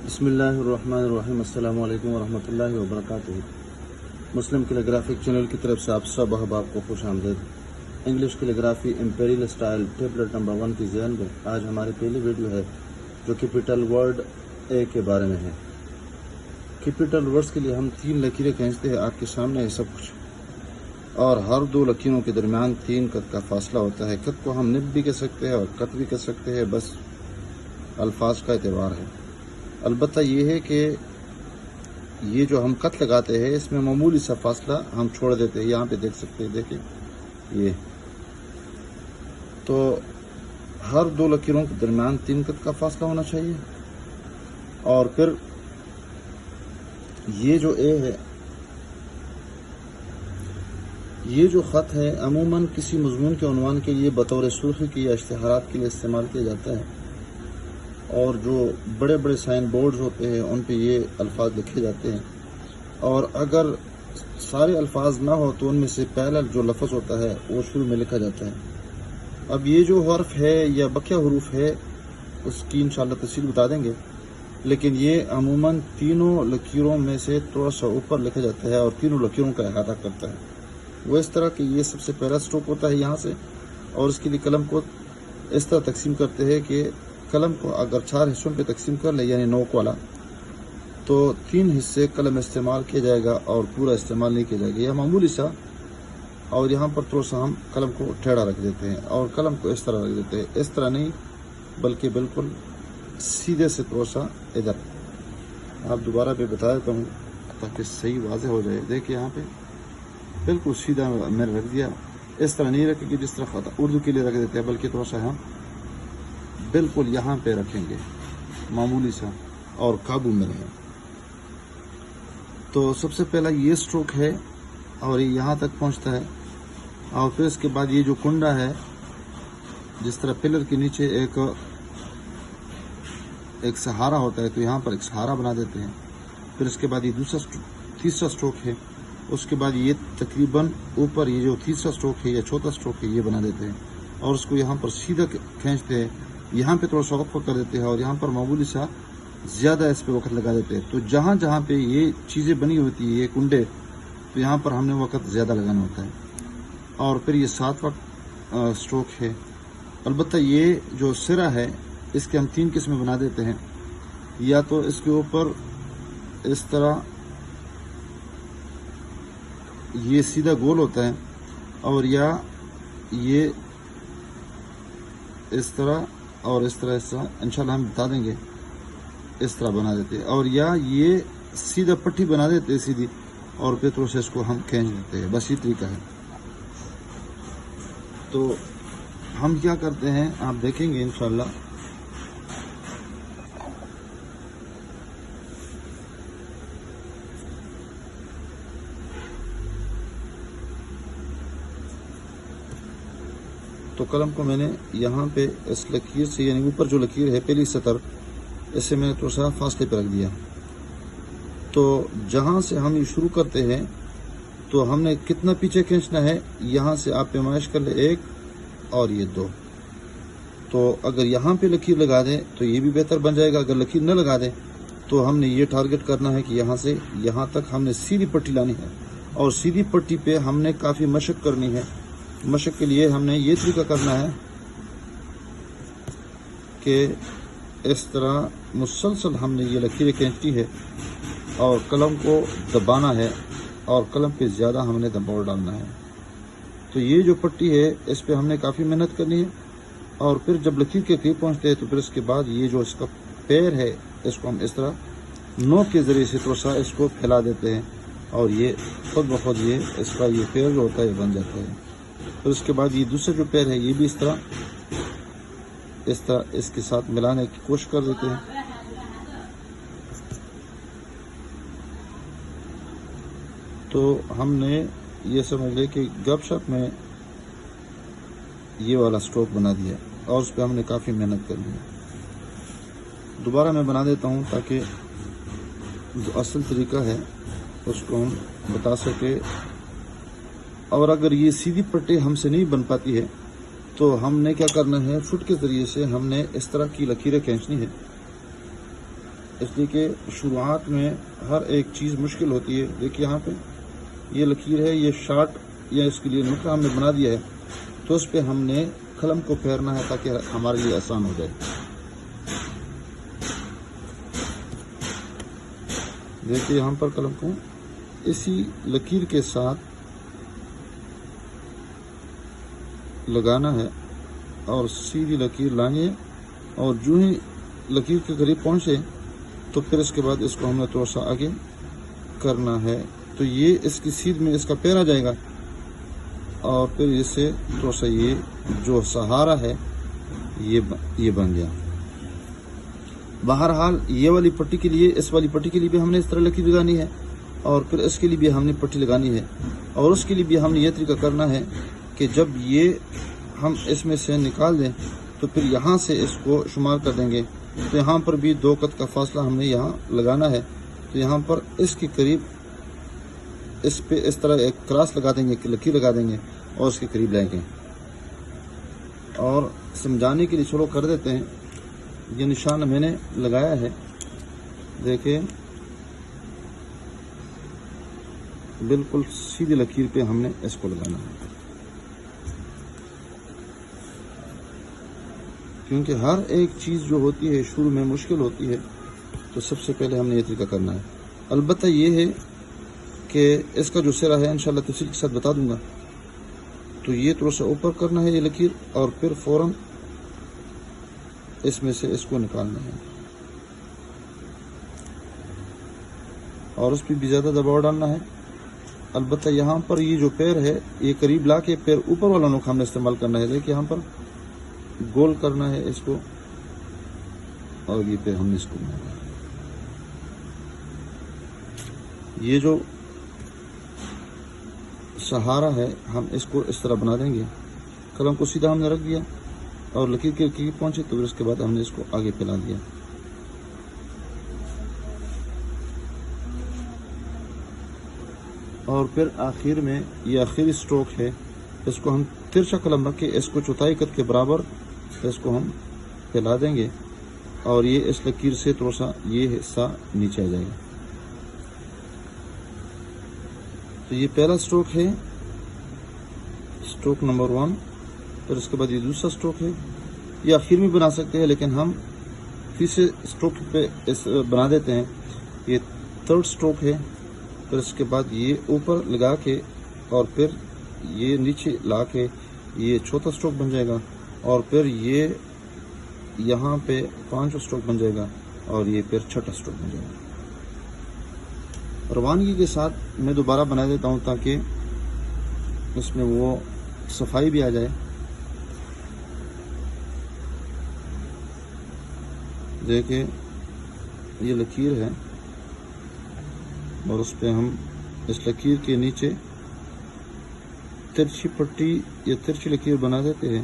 بسم اللہ الرحمن الرحیم، السلام علیکم ورحمۃ اللہ وبرکاتہ۔ مسلم کیلیگرافک چینل کی طرف سے آپ سب احباب کو خوش آمدید۔ English calligraphy Imperial style tablet number 1 کی ذہن میں آج ہماری پہلی ویڈیو ہے جو کیپٹل ورڈ اے کے بارے میں ہے۔ کیپٹل ورڈز کے لیے ہم 3 لکیریں کھینچتے ہیں، آپ کے سامنے ہے سب کچھ، اور ہر 2 لکیروں کے درمیان 3 قط کا فاصلہ ہوتا ہے۔ قط کو ہم نب بھی کہہ سکتے ہیں اور قط بھی کہہ سکتے ہیں، بس الفاظ کا اعتبار ہے۔ البتہ یہ ہے کہ یہ جو ہم قط لگاتے ہیں اس میں معمولی سا فاصلہ ہم چھوڑ دیتے ہیں، یہاں پہ دیکھ سکتے ہیں، دیکھیں یہ تو ہر 2 لکیروں کے درمیان 3 قط کا فاصلہ ہونا چاہیے۔ اور پھر یہ جو اے ہے، یہ جو خط ہے عموماً کسی مضمون کے عنوان کے لیے بطور سرخی کی یا اشتہارات کے لیے استعمال کیا جاتا ہے، اور جو بڑے بڑے سائن بورڈز ہوتے ہیں ان پہ یہ الفاظ لکھے جاتے ہیں، اور اگر سارے الفاظ نہ ہو تو ان میں سے پہلا جو لفظ ہوتا ہے وہ شروع میں لکھا جاتا ہے۔ اب یہ جو حرف ہے یا بقیہ حروف ہے اس کی انشاءاللہ تفصیل بتا دیں گے، لیکن یہ عموماً 3 لکیروں میں سے تھوڑا سا اوپر لکھا جاتا ہے اور 3 لکیروں کا احاطہ کرتا ہے۔ وہ اس طرح کہ یہ سب سے پہلا سٹروک ہوتا ہے یہاں سے، اور اس کے لیے قلم کو اس طرح تقسیم کرتے ہیں کہ قلم کو اگر 4 حصوں پہ تقسیم کر لے، یعنی نوک والا، تو 3 حصے قلم استعمال کیا جائے گا اور پورا استعمال نہیں کیا جائے گا، یہ معمولی سا۔ اور یہاں پر تھوڑا سا ہم قلم کو ٹیڑھا رکھ دیتے ہیں اور قلم کو اس طرح رکھ دیتے ہیں، اس طرح نہیں بلکہ بالکل سیدھے سے تھوڑا سا ادھر۔ آپ دوبارہ پہ بتا دیتا ہوں تاکہ صحیح واضح ہو جائے۔ دیکھیں یہاں پہ بالکل سیدھا میں نے رکھ دیا، اس طرح نہیں رکھیں گے جس طرح اردو کے لیے رکھ دیتے ہیں، بلکہ تھوڑا سا ہم بالکل یہاں پہ رکھیں گے معمولی سا اور قابو میں رہیں۔ تو سب سے پہلا یہ سٹروک ہے اور یہ یہاں تک پہنچتا ہے، اور پھر اس کے بعد یہ جو کنڈا ہے، جس طرح پلر کے نیچے ایک سہارا ہوتا ہے تو یہاں پر ایک سہارا بنا دیتے ہیں۔ پھر اس کے بعد یہ تیسرا سٹروک ہے، اس کے بعد یہ تقریباً اوپر یہ جو تیسرا سٹروک ہے یا چوتھا سٹروک ہے یہ بنا دیتے ہیں، اور اس کو یہاں پر سیدھا کھینچتے ہیں، یہاں پہ تھوڑا سا وقفہ کر دیتے ہیں اور یہاں پر معمولی سا زیادہ اس پہ وقت لگا دیتے ہیں۔ تو جہاں جہاں پہ یہ چیزیں بنی ہوتی ہیں، یہ کنڈے، تو یہاں پر ہم نے وقت زیادہ لگانا ہوتا ہے۔ اور پھر یہ 7واں سٹروک ہے۔ البتہ یہ جو سرا ہے اس کے ہم 3 قسمیں بنا دیتے ہیں، یا تو اس کے اوپر اس طرح یہ سیدھا گول ہوتا ہے، اور یا یہ اس طرح اور اس طرح انشاءاللہ ہم بتا دیں گے، اس طرح بنا دیتے ہیں، اور یا یہ سیدھا پٹی بنا دیتے ہیں سیدھی، اور پھر تھوڑا سا اس کو ہم کھینچ دیتے ہیں، بس یہ طریقہ ہے۔ تو ہم کیا کرتے ہیں آپ دیکھیں گے انشاءاللہ۔ تو قلم کو میں نے یہاں پہ اس لکیر سے، یعنی اوپر جو لکیر ہے پہلی سطر، اس سے میں نے تھوڑا سا فاصلے پہ رکھ دیا۔ تو جہاں سے ہم یہ شروع کرتے ہیں تو ہم نے کتنا پیچھے کھینچنا ہے، یہاں سے آپ پیمائش کر لیں 1 اور یہ 2۔ تو اگر یہاں پہ لکیر لگا دیں تو یہ بھی بہتر بن جائے گا، اگر لکیر نہ لگا دیں تو ہم نے یہ ٹارگٹ کرنا ہے کہ یہاں سے یہاں تک ہم نے سیدھی پٹی لانی ہے، اور سیدھی پٹی پہ ہم نے کافی مشق کرنی ہے۔ مشق کے لیے ہم نے یہ طریقہ کرنا ہے کہ اس طرح مسلسل ہم نے یہ لکیریں کھینچی ہے اور قلم کو دبانا ہے، اور قلم پہ زیادہ ہم نے دباؤ ڈالنا ہے۔ تو یہ جو پٹی ہے اس پہ ہم نے کافی محنت کرنی ہے، اور پھر جب لکیر کے قریب پہنچتے ہیں تو پھر اس کے بعد یہ جو اس کا پیر ہے اس کو ہم اس طرح نوک کے ذریعے سے تھوڑا سا اس کو پھیلا دیتے ہیں، اور یہ خود بخود یہ اس کا یہ پیر جو ہوتا ہے یہ بن جاتا ہے۔ پھر اس کے بعد یہ دوسرا جو پیر ہے یہ بھی اس طرح اس کے ساتھ ملانے کی کوشش کر دیتے ہیں۔ تو ہم نے یہ سمجھ لے کہ گپ شپ میں یہ والا سٹروک بنا دیا، اور اس پہ ہم نے کافی محنت کرنی ہے۔ دوبارہ میں بنا دیتا ہوں تاکہ جو اصل طریقہ ہے اس کو ہم بتا سکے، اور اگر یہ سیدھی پٹی ہم سے نہیں بن پاتی ہے تو ہم نے کیا کرنا ہے، فٹ کے ذریعے سے ہم نے اس طرح کی لکیریں کھینچنی ہے، اس لیے کہ شروعات میں ہر ایک چیز مشکل ہوتی ہے. دیکھیے یہاں پہ یہ لکیر ہے، یہ شارٹ یا اس کے لیے نقطہ ہم نے بنا دیا ہے، تو اس پہ ہم نے قلم کو پھیرنا ہے تاکہ ہمارے لیے آسان ہو جائے. دیکھیے یہاں پر قلم کو اسی لکیر کے ساتھ لگانا ہے اور سیدھی لکیر لانی ہے، اور جو ہی لکیر کے قریب پہنچے تو پھر اس کے بعد اس کو ہم نے تھوڑا سا آگے کرنا ہے. تو یہ اس کی سیدھ میں اس کا پیر آ جائے گا، اور پھر اس سے تھوڑا سا یہ جو سہارا ہے یہ بن گیا. بہرحال یہ والی پٹی کے لیے، اس والی پٹی کے لیے بھی ہم نے اس طرح لکیر لگانی ہے، اور پھر اس کے لیے بھی ہم نے پٹی لگانی ہے. اور اس کے لیے بھی ہم نے یہ طریقہ کرنا ہے کہ جب یہ ہم اس میں سے نکال دیں تو پھر یہاں سے اس کو شمار کر دیں گے. تو یہاں پر بھی 2 قط کا فاصلہ ہم نے یہاں لگانا ہے. تو یہاں پر اس کے قریب اس پہ اس طرح ایک کراس لگا دیں گے، لکیر لگا دیں گے اور اس کے قریب لائیں گے. اور سمجھانے کے لیے شروع کر دیتے ہیں. یہ نشان میں نے لگایا ہے، دیکھیں بالکل سیدھی لکیر پہ ہم نے اس کو لگانا ہے، کیونکہ ہر ایک چیز جو ہوتی ہے شروع میں مشکل ہوتی ہے. تو سب سے پہلے ہم نے یہ طریقہ کرنا ہے. البتہ یہ ہے کہ اس کا جو سرا ہے انشاءاللہ تفصیل کے ساتھ بتا دوں گا. تو یہ تھوڑا سا اوپر کرنا ہے یہ لکیر، اور پھر فوراً اس میں سے اس کو نکالنا ہے، اور اس پہ بھی زیادہ دباؤ ڈالنا ہے. البتہ یہاں پر یہ جو پیر ہے یہ قریب لا کے پیر اوپر والا نوک ہم نے استعمال کرنا ہے. دیکھیں یہاں پر گول کرنا ہے اس کو، اور یہ پھر ہم نے اس کو بنانا ہے. یہ جو سہارا ہے ہم اس کو اس طرح بنا دیں گے. قلم کو سیدھا ہم نے رکھ دیا اور لکیر کے قریب پہنچے تو پھر اس کے بعد ہم نے اس کو آگے پھیلا دیا. اور پھر آخر میں یہ آخری سٹروک ہے، اس کو ہم ترچھا قلم رکھ کے اس کو چوتھائی قط کے برابر اس کو ہم پھیلا دیں گے، اور یہ اس لکیر سے تھوڑا سا یہ حصہ نیچے آ جائے گا. تو یہ پہلا سٹروک ہے، سٹروک نمبر 1. پھر اس کے بعد یہ دوسرا سٹروک ہے، یہ آخر میں بنا سکتے ہیں لیکن ہم تیسرے سٹروک پہ بنا دیتے ہیں. یہ 3rd سٹروک ہے. پھر اس کے بعد یہ اوپر لگا کے اور پھر یہ نیچے لا کے یہ 4تھا سٹروک بن جائے گا، اور پھر یہ یہاں پہ 5واں سٹروک بن جائے گا، اور یہ پھر 6واں سٹروک بن جائے گا. روانگی کے ساتھ میں دوبارہ بنا دیتا ہوں تاکہ اس میں وہ صفائی بھی آ جائے. دیکھیں یہ لکیر ہے، اور اس پہ ہم اس لکیر کے نیچے ترچھی پٹی یا ترچھی لکیر بنا دیتے ہیں.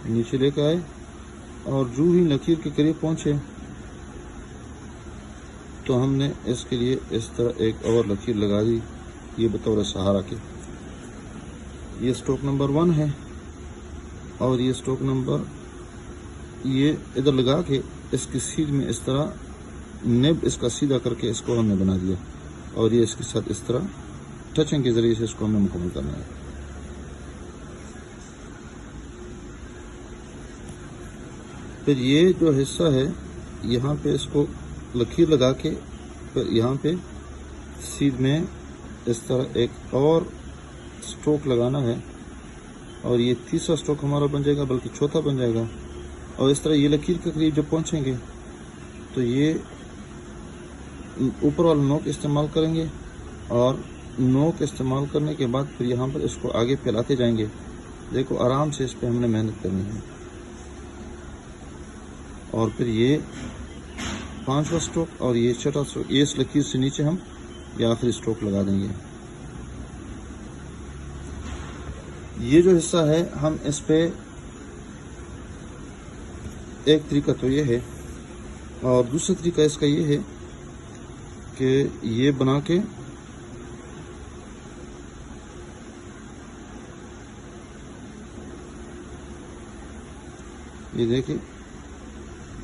نیچے لے کے آئے اور جو ہی لکیر کے قریب پہنچے تو ہم نے اس کے لیے اس طرح ایک اور لکیر لگا دی، یہ بطور سہارا کے. یہ سٹروک نمبر 1 ہے، اور یہ سٹروک نمبر یہ ادھر لگا کے اس کی سیدھ میں اس طرح نب اس کا سیدھا کر کے اس کو ہم نے بنا دیا، اور یہ اس کے ساتھ اس طرح ٹچنگ کے ذریعے سے اس کو ہم نے مکمل کرنا ہے. پھر یہ جو حصہ ہے یہاں پہ اس کو لکیر لگا کے پھر یہاں پہ سیدھ میں اس طرح ایک اور سٹروک لگانا ہے، اور یہ تیسرا سٹروک ہمارا بن جائے گا، بلکہ 4تھا بن جائے گا. اور اس طرح یہ لکیر کے قریب جب پہنچیں گے تو یہ اوپر والا نوک استعمال کریں گے، اور نوک استعمال کرنے کے بعد پھر یہاں پر اس کو آگے پھیلاتے جائیں گے. دیکھو آرام سے اس پہ ہم نے محنت کرنی ہے. اور پھر یہ 5واں سٹروک اور یہ 6واں سٹروک، یہ اس لکیر سے نیچے ہم یہ آخری سٹروک لگا دیں گے. یہ جو حصہ ہے ہم اس پہ ایک طریقہ تو یہ ہے، اور دوسرا طریقہ اس کا یہ ہے کہ یہ بنا کے یہ دیکھیں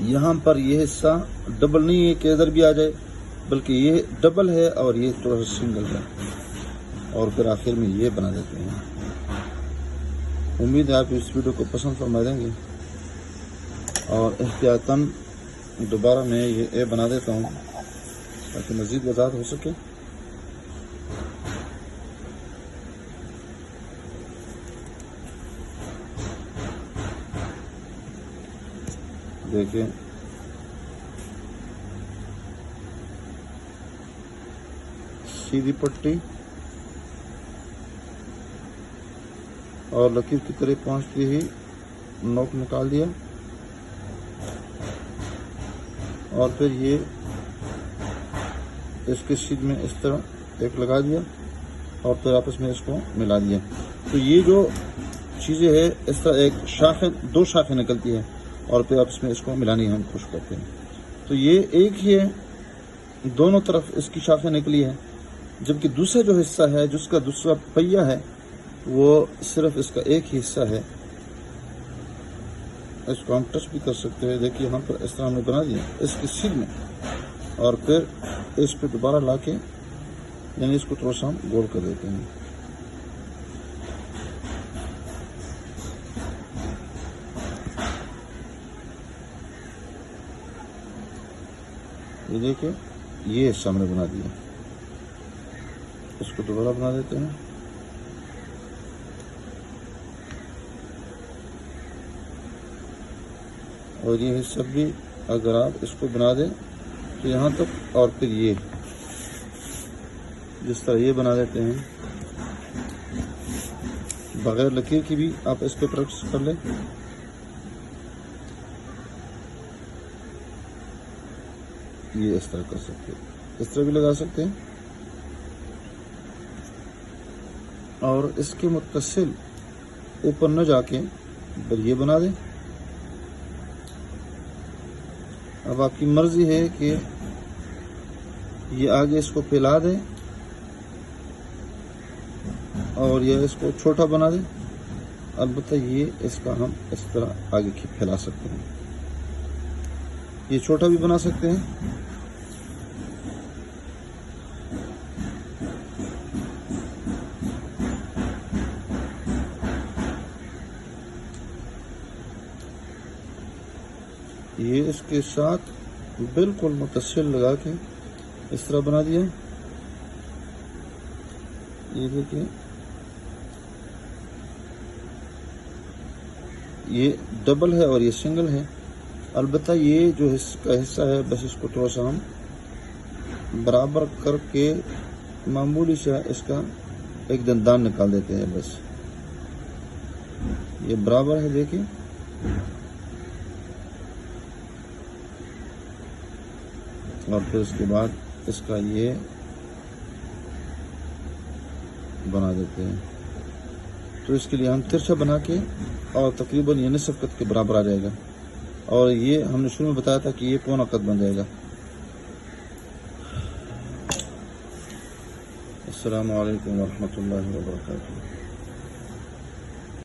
یہاں پر یہ حصہ ڈبل نہیں ہے کہ ادھر بھی آ جائے، بلکہ یہ ڈبل ہے اور یہ تھوڑا سا سنگل ہے، اور پھر آخر میں یہ بنا دیتے ہیں۔ امید ہے آپ اس ویڈیو کو پسند فرما دیں گے، اور احتیاطاً دوبارہ میں یہ بنا دیتا ہوں تاکہ مزید وضاحت ہو سکے۔ دیکھیں سیدھی پٹی اور لکیر کی طرح پہنچتی ہی نوک نکال دیا، اور پھر یہ اس کے سیدھ میں اس طرح ایک لگا دیا، اور پھر آپس میں اس کو ملا دیا۔ تو یہ جو چیزیں ہے اس طرح ایک شاخیں، دو شاخیں نکلتی ہے، اور پھر آپس میں اس کو ملانی ہم کوشش کرتے ہیں۔ تو یہ ایک ہی ہے، دونوں طرف اس کی شاخیں نکلی ہے، جبکہ دوسرا جو حصہ ہے جس کا دوسرا پہیا ہے وہ صرف اس کا ایک ہی حصہ ہے۔ اس کو ہم ٹچ بھی کر سکتے ہیں، دیکھیے یہاں پر اس طرح ہم نے بنا دیا اس کے سیدھ میں، اور پھر اس پہ دوبارہ لا کے یعنی اس کو تھوڑا سا ہم گول کر دیتے ہیں۔ یہ دیکھیں یہ حصہ ہم نے بنا دیا، اس کو دوبارہ بنا دیتے ہیں۔ اور یہ حصہ بھی اگر آپ اس کو بنا دیں تو یہاں تک، اور پھر یہ جس طرح یہ بنا دیتے ہیں بغیر لکیر کی بھی آپ اس پہ پریکٹس کر لیں۔ یہ اس طرح کر سکتے ہیں، اس طرح بھی لگا سکتے ہیں، اور اس کے متصل اوپر نہ جا کے بل یہ بنا دیں۔ اب آپ کی مرضی ہے کہ یہ آگے اس کو پھیلا دیں اور یا اس کو چھوٹا بنا دیں، البتہ یہ اس کا ہم اس طرح آگے کی پھیلا سکتے ہیں، یہ چھوٹا بھی بنا سکتے ہیں۔ یہ اس کے ساتھ بالکل متصل لگا کے اس طرح بنا دیا۔ یہ دیکھیں یہ ڈبل ہے اور یہ سنگل ہے، البتہ یہ جو حصہ ہے بس اس کو تھوڑا سا ہم برابر کر کے معمولی سا اس کا ایک دندان نکال دیتے ہیں، بس یہ برابر ہے دیکھیں۔ اور پھر اس کے بعد اس کا یہ بنا دیتے ہیں، تو اس کے لیے ہم ترچھا بنا کے اور تقریباً یہ نصف قد کے برابر آ جائے گا، اور یہ ہم نے شروع میں بتایا تھا کہ یہ پونا قد بن جائے گا۔ السلام علیکم ورحمۃ اللہ وبرکاتہ۔